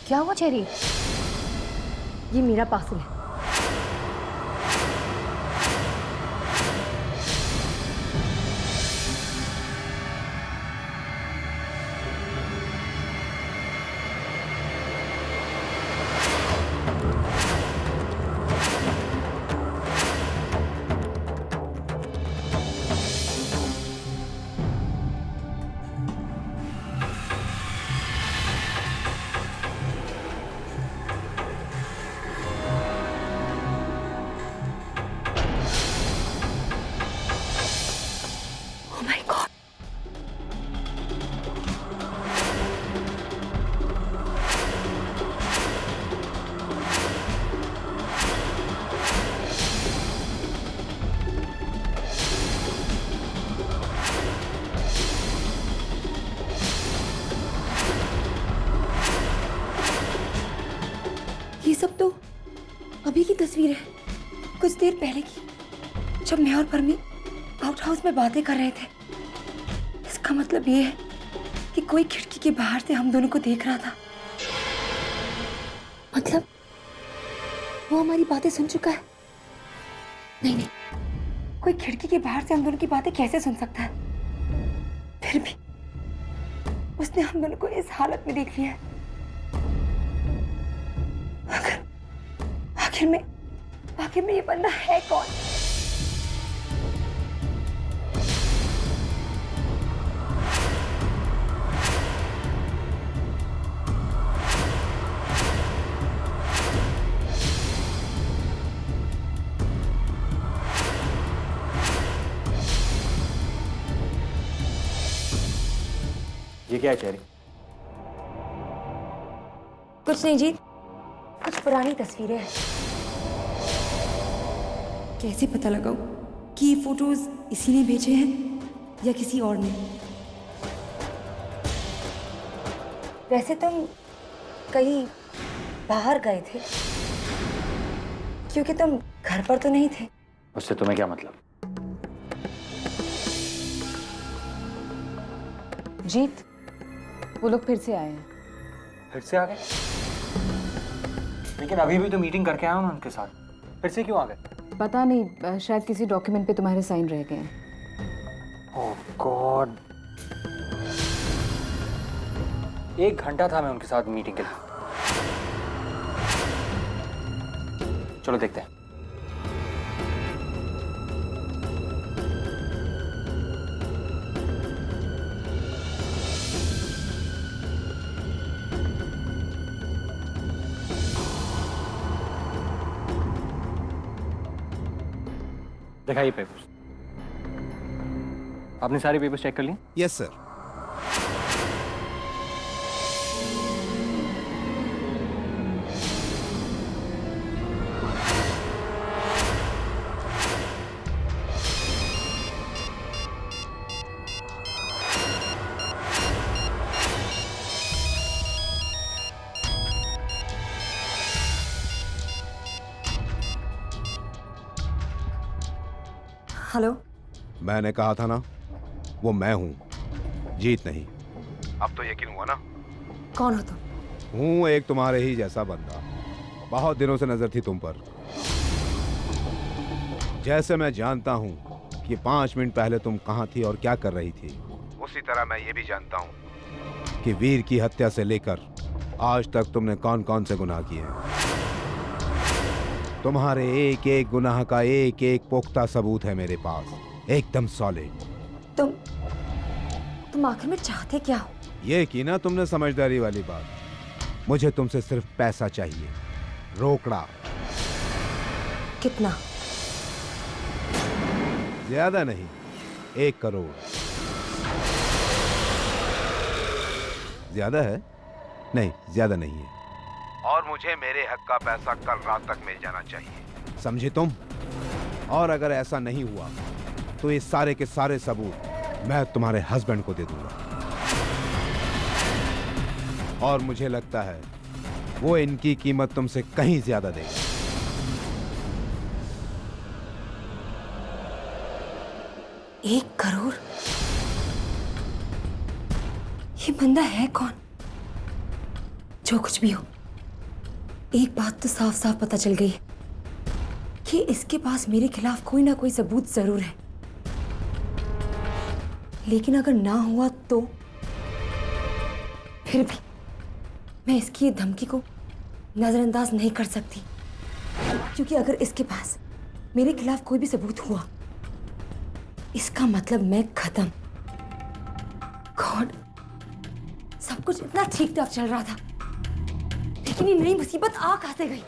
क्या हुआ चेरी? ये मेरा पार्सल है। Oh my God! ये सब तो अभी की तस्वीर है, कुछ देर पहले की, जब मैं और परमी आउट हाउस में बातें कर रहे थे। इसका मतलब ये है कि कोई खिड़की के बाहर से हम दोनों को देख रहा था। मतलब वो हमारी बातें सुन चुका है। नहीं नहीं, कोई खिड़की के बाहर से हम दोनों की बातें कैसे सुन सकता है? फिर भी उसने हम दोनों को इस हालत में देख लिया है। आखिर में ये बंदा है कौन? ये क्या है चेरी? कुछ नहीं जीत, कुछ पुरानी तस्वीरें हैं। कैसे पता लगाऊं कि ये फोटोज इसी ने भेजे हैं या किसी और ने? वैसे तुम कहीं बाहर गए थे, क्योंकि तुम घर पर तो नहीं थे। उससे तुम्हें क्या मतलब? जीत, वो लोग फिर से आए हैं। फिर से आ गए? लेकिन अभी भी तो मीटिंग करके आया हूं ना उनके साथ, फिर से क्यों आ गए? पता नहीं, शायद किसी डॉक्यूमेंट पे तुम्हारे साइन रह गए हैं। ओह गॉड, 1 घंटा था मैं उनके साथ मीटिंग के लिए। चलो देखते हैं। देखा ये पेपर्स, आपने सारे पेपर्स चेक कर लिए? Yes sir. हेलो। मैंने कहा था ना, वो मैं हूं, जीत नहीं। अब तो यकीन हुआ ना? कौन हो तुम? हूं एक तुम्हारे ही जैसा बंदा, बहुत दिनों से नजर थी तुम पर। जैसे मैं जानता हूं कि 5 मिनट पहले तुम कहां थी और क्या कर रही थी, उसी तरह मैं ये भी जानता हूं कि वीर की हत्या से लेकर आज तक तुमने कौन कौन से गुनाह किए हैं। तुम्हारे एक एक गुनाह का एक एक पुख्ता सबूत है मेरे पास, एकदम सॉलिड। तुम आखिर में चाहते क्या हो? ये की ना तुमने समझदारी वाली बात। मुझे तुमसे सिर्फ पैसा चाहिए, रोकड़ा। कितना? ज्यादा नहीं, 1 करोड़। ज्यादा है? नहीं, ज्यादा नहीं है। और मुझे मेरे हक का पैसा कल रात तक मिल जाना चाहिए, समझे तुम? और अगर ऐसा नहीं हुआ तो ये सारे के सारे सबूत मैं तुम्हारे हस्बैंड को दे दूंगा, और मुझे लगता है वो इनकी कीमत तुमसे कहीं ज्यादा देगा। 1 करोड़? ये बंदा है कौन? जो कुछ भी हो, एक बात तो साफ साफ पता चल गई कि इसके पास मेरे खिलाफ कोई ना कोई सबूत जरूर है, लेकिन अगर ना हुआ तो फिर भी मैं इसकी ये धमकी को नजरअंदाज नहीं कर सकती, क्योंकि अगर इसके पास मेरे खिलाफ कोई भी सबूत हुआ इसका मतलब मैं खत्म। गॉड, सब कुछ इतना ठीक ठाक चल रहा था, लेकिन ये नई मुसीबत आ कहां से गई?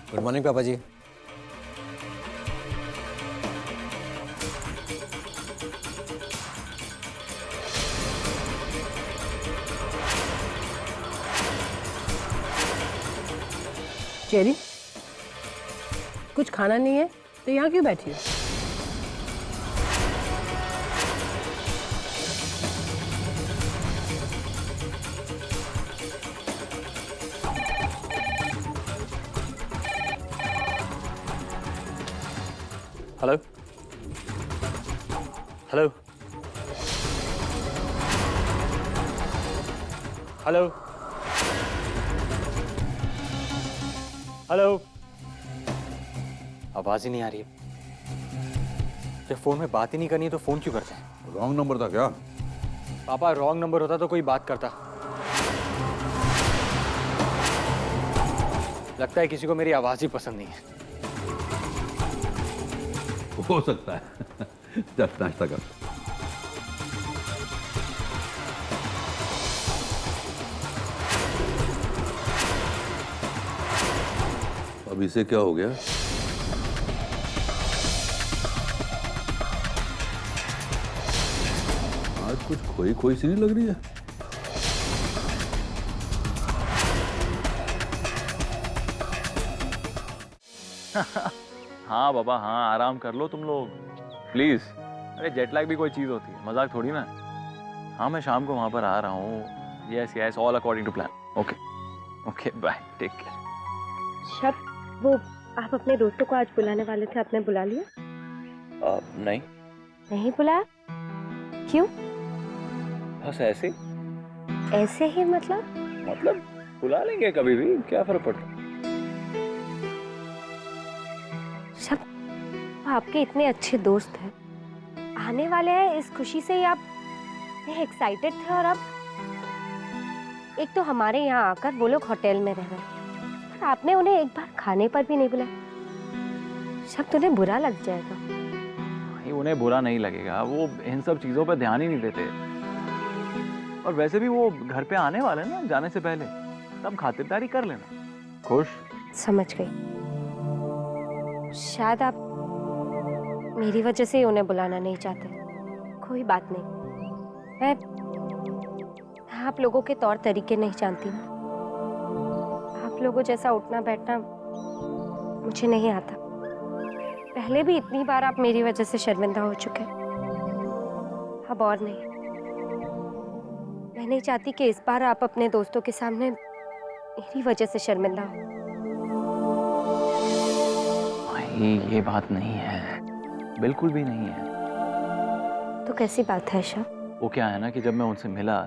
गुड मॉर्निंग पापा जी। चेरी, कुछ खाना नहीं है तो यहाँ क्यों बैठी हो? हेलो हेलो हेलो हेलो, आवाज ही नहीं आ रही है। जब फोन में बात ही नहीं करनी है तो फोन क्यों करते हैं? रॉन्ग नंबर था क्या? पापा, रॉन्ग नंबर होता तो कोई बात करता। लगता है किसी को मेरी आवाज ही पसंद नहीं है। हो सकता है। चल नाश्ता कर। अब इसे क्या हो गया? आज कुछ खोई खोई सी नहीं लग रही है। हाँ बाबा हाँ, आराम कर लो तुम लोग प्लीज। अरे जेट लैग भी कोई चीज होती है, मजाक थोड़ी ना। हाँ मैं शाम को वहां पर आ रहा हूँ। Yes yes, all according to plan. Okay okay, bye, take care. शब, वो आप अपने दोस्तों को आज बुलाने वाले थे, आपने बुला लिया? नहीं, नहीं बुलाया? क्यों? बस ऐसे। ऐसे ही मतलब? मतलब बुला लेंगे कभी भी, क्या फर्क पड़ता। शब, वो आपके इतने अच्छे दोस्त हैं, आने वाले हैं, इस खुशी से ही आप एक्साइटेड थे, और अब एक तो हमारे यहाँ आकर वो लोग होटल में रह रहे हैं, आपने उन्हें एक बार खाने पर भी नहीं बुलाया। शब, तुम्हें बुरा लग जाएगा। नहीं, उन्हें बुरा नहीं लगेगा, वो इन सब चीजों पर ध्यान ही नहीं देते। और वैसे भी वो घर पे आने वाले हैं ना जाने से पहले, तब खातिरदारी कर लेना। खुश? समझ गई। शायद आप मेरी वजह से ही उन्हें बुलाना नहीं चाहते। कोई बात नहीं, मैं आप लोगों के तौर तरीके नहीं जानती ना। आप लोगों जैसा उठना बैठना मुझे नहीं आता। पहले भी इतनी बार आप मेरी वजह से शर्मिंदा हो चुके, अब और नहीं। मैं नहीं चाहती कि इस बार आप अपने दोस्तों के सामने मेरी वजह से शर्मिंदा हो। ये बात नहीं है, बिल्कुल भी नहीं है। तो कैसी बात है शब? वो क्या है ना कि जब मैं उनसे मिला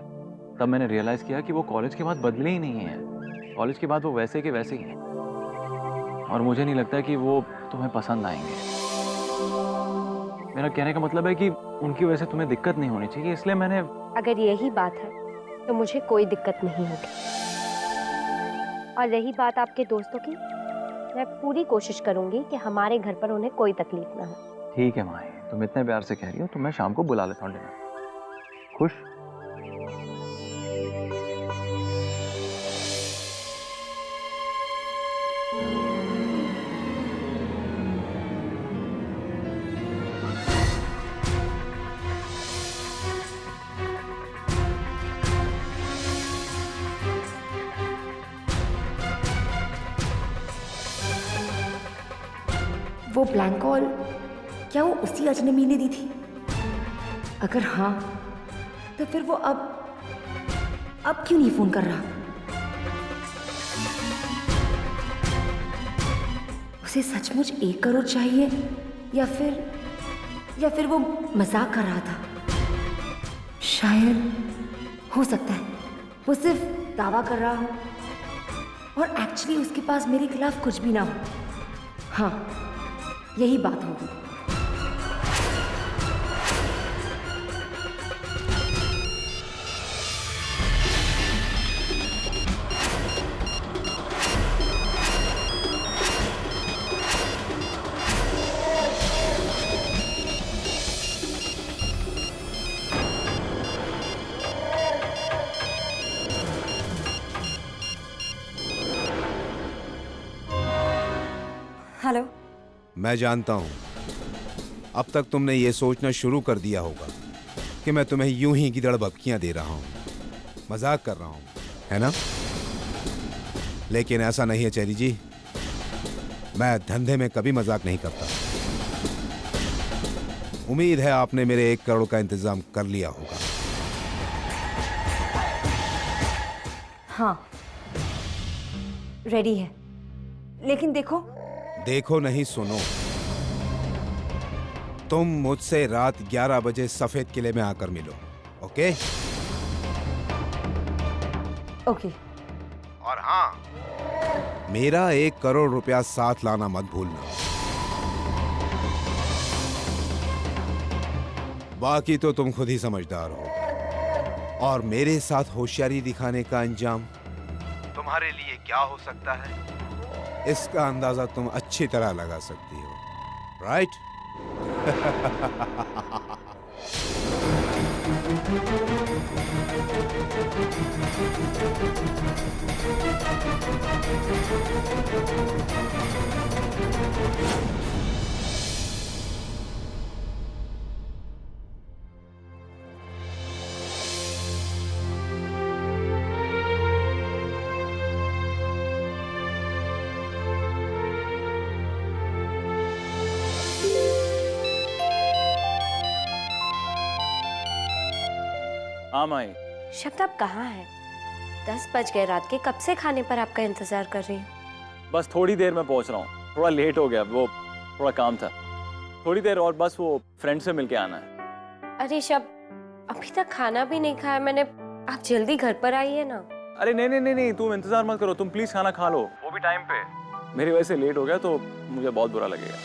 तब मैंने रियलाइज किया कि वो कॉलेज के बाद बदले ही नहीं हैं। कॉलेज के बाद वो वैसे के वैसे ही हैं, और मुझे नहीं लगता कि वो तुम्हें पसंद आएंगे। मेरा कहने का मतलब है कि उनकी वजह से तुम्हें दिक्कत नहीं होनी चाहिए, इसलिए मैंने... अगर यही बात है तो मुझे कोई दिक्कत नहीं होगी। और रही बात आपके दोस्तों की, मैं पूरी कोशिश करूंगी कि हमारे घर पर उन्हें कोई तकलीफ ना हो। ठीक है माही, तुम इतने प्यार से कह रही हो तो मैं शाम को बुला लेता हूँ डिनर। खुश? वो ब्लैंक कॉल क्या वो उसी अजनबी ने दी थी? अगर हाँ तो फिर वो अब क्यों नहीं फोन कर रहा? उसे सचमुच 1 करोड़ चाहिए या फिर वो मजाक कर रहा था? शायद हो सकता है वो सिर्फ दावा कर रहा हो और एक्चुअली उसके पास मेरे खिलाफ कुछ भी ना हो। हाँ, यही बात होगी। हेलो। मैं जानता हूं अब तक तुमने ये सोचना शुरू कर दिया होगा कि मैं तुम्हें यूं ही गिदड़ बबकियां दे रहा हूं, मजाक कर रहा हूं, है ना? लेकिन ऐसा नहीं है चेरी जी, मैं धंधे में कभी मजाक नहीं करता। उम्मीद है आपने मेरे 1 करोड़ का इंतजाम कर लिया होगा। हाँ, रेडी है। लेकिन देखो नहीं, सुनो। तुम मुझसे रात 11 बजे सफेद किले में आकर मिलो, ओके? ओके। और हाँ, मेरा 1 करोड़ रुपया साथ लाना मत भूलना। बाकी तो तुम खुद ही समझदार हो। और मेरे साथ होशियारी दिखाने का अंजाम तुम्हारे लिए क्या हो सकता है, इसका अंदाजा तुम अच्छी तरह लगा सकती हो, राइट? हाँ माही। शब्द आप कहाँ हैं? 10 बज गए रात के, कब से खाने पर आपका इंतजार कर रही हूँ। बस थोड़ी देर में पहुंच रहा हूँ, थोड़ा लेट हो गया, वो थोड़ा काम था। थोड़ी देर और बस, वो फ्रेंड से मिलके आना है। अरे शब्द, अभी तक खाना भी नहीं खाया मैंने, आप जल्दी घर पर आइए ना। अरे नहीं, तुम इंतजार मत करो, तुम प्लीज खाना खा लो, वो भी टाइम पे। मेरी वजह से लेट हो गया तो मुझे बहुत बुरा लगेगा।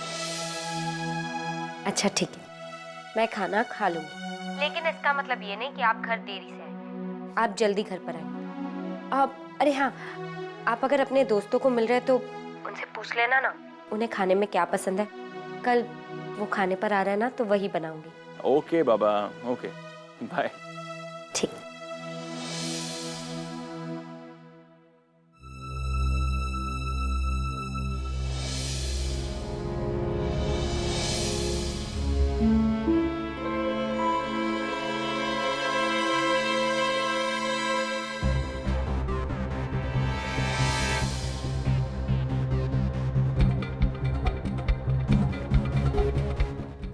अच्छा ठीक है, मैं खाना खा लूंगी, लेकिन इसका मतलब ये नहीं कि आप घर देरी से आए। आप जल्दी घर पर आए। अरे हाँ, आप अगर अपने दोस्तों को मिल रहे तो उनसे पूछ लेना ना, उन्हें खाने में क्या पसंद है। कल वो खाने पर आ रहा है ना, तो वही बनाऊंगी। ओके बाबा, ओके, बाय। ठीक।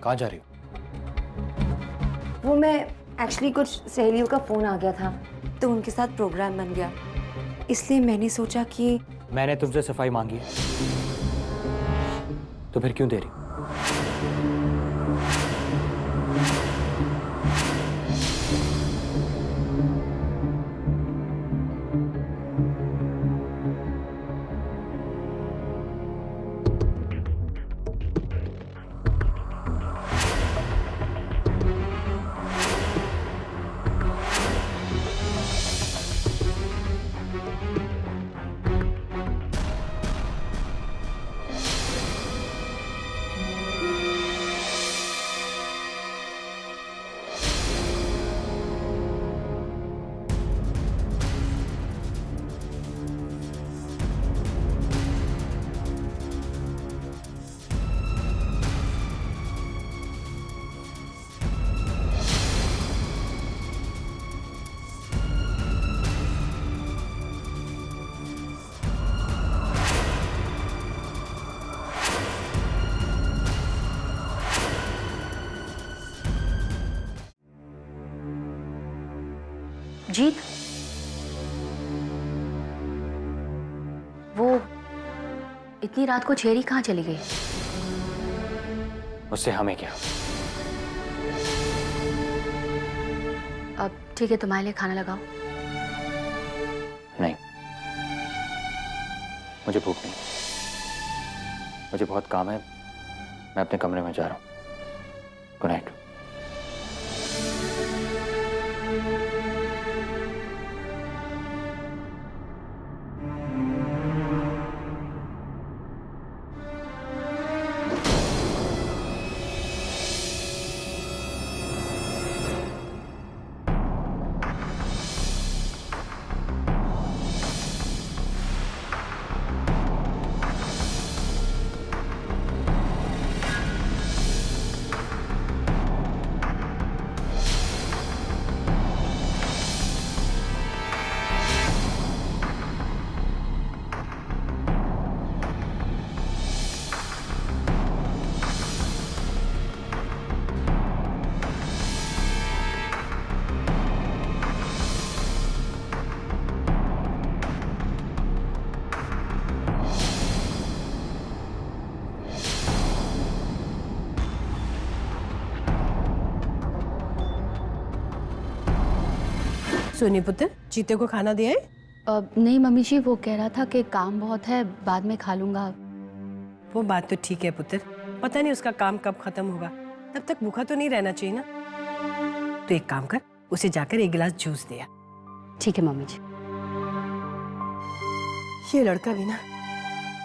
कहाँ जा रही हो? वो मैं एक्चुअली कुछ सहेलियों का फोन आ गया था तो उनके साथ प्रोग्राम बन गया, इसलिए मैंने सोचा कि मैंने तुमसे सफाई मांगी है, तो फिर क्यों दे रही? जीत, वो इतनी रात को चेरी कहाँ चली गई? उससे हमें क्या? अब ठीक है, तुम्हारे लिए खाना लगाओ। नहीं, मुझे भूख नहीं, मुझे बहुत काम है, मैं अपने कमरे में जा रहा हूँ। Good night. सोनी पुत्र, चीते को खाना दिया है? नहीं मम्मी जी, वो कह रहा था कि काम बहुत है, बाद में खा लूंगा। वो बात तो ठीक है पुत्र, पता नहीं उसका काम कब खत्म होगा, तब तक भूखा तो नहीं रहना चाहिए ना। तो एक काम कर, उसे जाकर एक गिलास जूस दिया। ठीक है मम्मी जी। ये लड़का भी ना,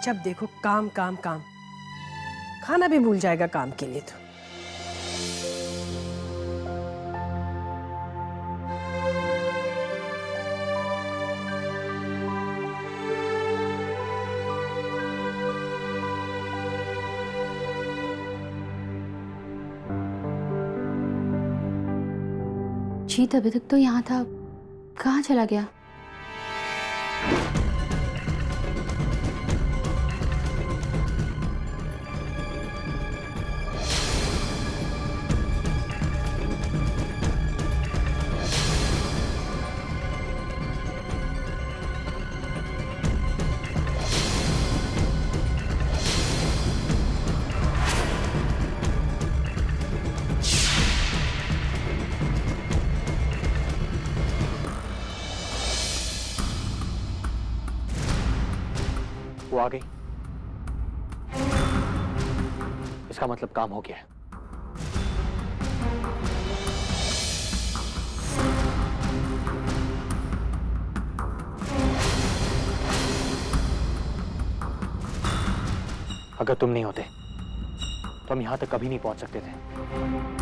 जब देखो काम काम काम, खाना भी भूल जाएगा काम के लिए तो। जीत अभी तक तो यहाँ था, कहाँ चला गया? वो आ गई, इसका मतलब काम हो गया है। अगर तुम नहीं होते तो हम यहां तक कभी नहीं पहुंच सकते थे।